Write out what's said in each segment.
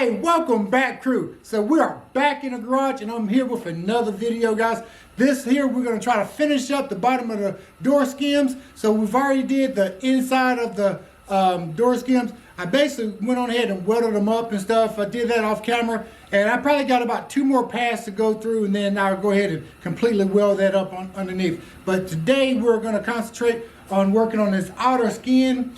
Hey, welcome back, crew. So we are back in the garage and I'm here with another video, guys. This here, we're going to try to finish up the bottom of the door skims. So we've already did the inside of the door skims. I basically went on ahead and welded them up and stuff. I did that off camera, and I probably got about 2 more passes to go through, and then I'll go ahead and completely weld that up underneath. But today we're going to concentrate on working on this outer skin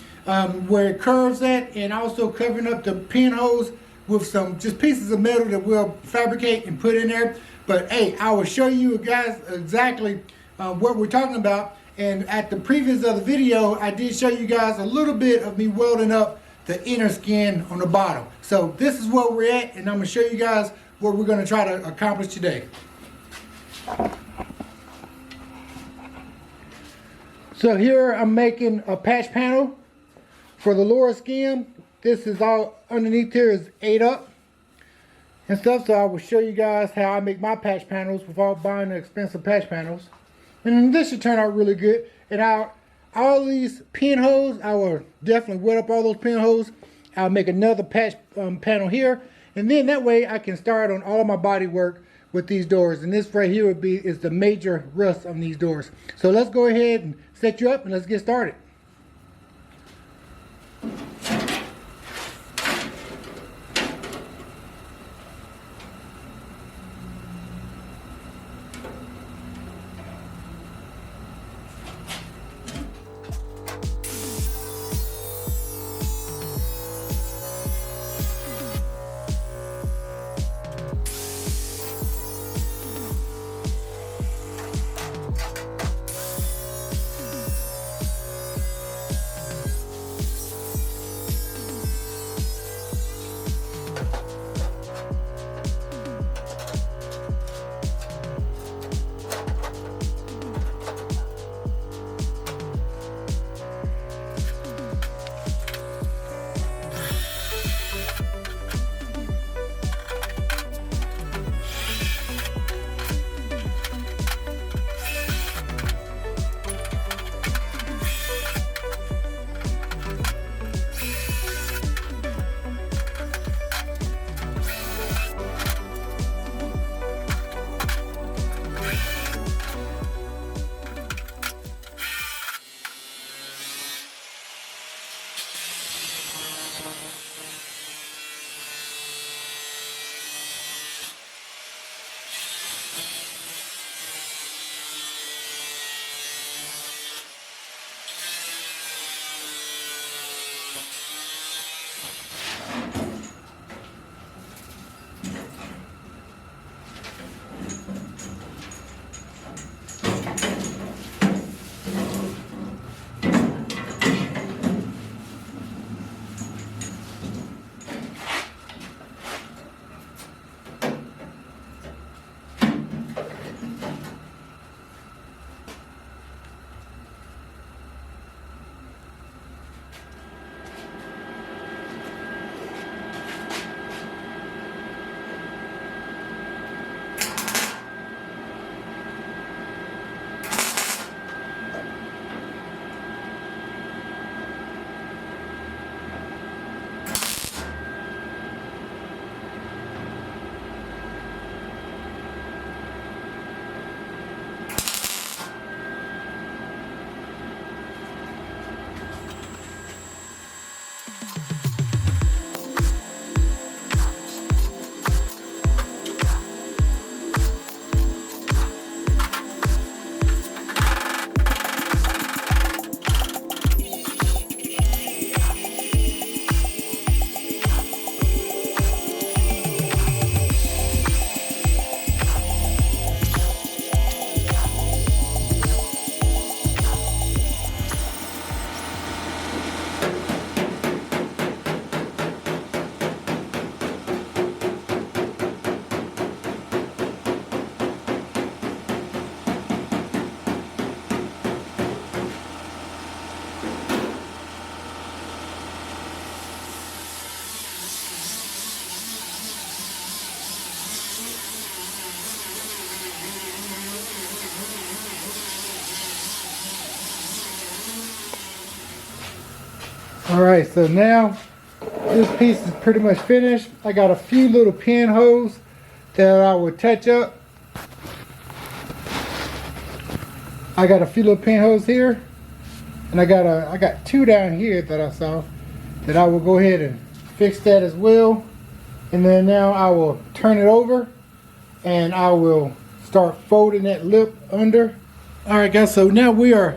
where it curves at, and also covering up the pinholes with some just pieces of metal that we'll fabricate and put in there. But hey, I will show you guys exactly what we're talking about. And at the previous of the video, I did show you guys a little bit of me welding up the inner skin on the bottom. So this is where we're at, and I'm gonna show you guys what we're gonna try to accomplish today. So here I'm making a patch panel for the lower skin. This is all underneath here is 8 up and stuff. So I will show you guys how I make my patch panels without buying the expensive patch panels. And this should turn out really good. And all these pinholes, I will definitely wet up all those pinholes. I'll make another patch panel here, and then that way I can start on all my body work with these doors. And this right here is the major rust on these doors. So let's go ahead and set you up and let's get started. All right, so now this piece is pretty much finished. I got a few little pinholes that I will touch up. I got a few little pinholes here, and I got two down here that I saw that I will go ahead and fix that as well. And then now I will turn it over and I will start folding that lip under. All right, guys, so now we are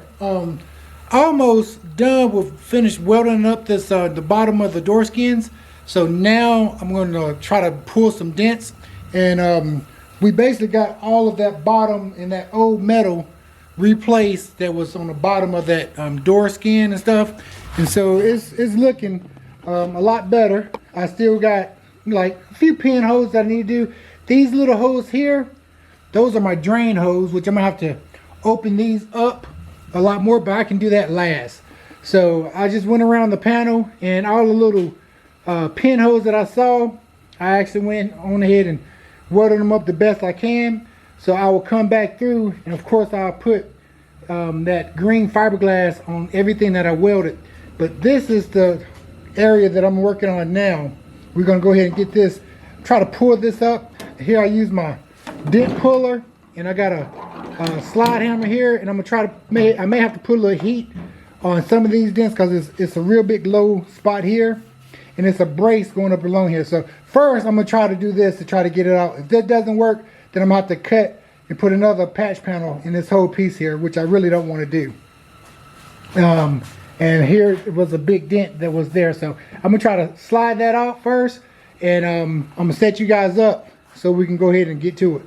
almost done with finished welding up this the bottom of the door skins. So now I'm going to try to pull some dents, and we basically got all of that bottom and that old metal replaced that was on the bottom of that door skin and stuff, and so it's looking a lot better. I still got like a few pinholes that I need to do. These little holes here, those are my drain holes, which I'm gonna have to open these up a lot more, but I can do that last. So I just went around the panel, and all the little pinholes that I saw, I actually went on ahead and welded them up the best I can. So I will come back through, and of course I'll put that green fiberglass on everything that I welded. But this is the area that I'm working on now. We're gonna go ahead and get this, try to pull this up. Here I use my dent puller, and I got a slide hammer here, and I'm gonna try to, I may have to put a little heat on some of these dents because it's a real big low spot here, and it's a brace going up along here. So first I'm gonna try to do this to try to get it out. If that doesn't work, then I'm gonna have to cut and put another patch panel in this whole piece here, which I really don't want to do. And here it was a big dent that was there, so I'm gonna try to slide that out first, and I'm gonna set you guys up so we can go ahead and get to it.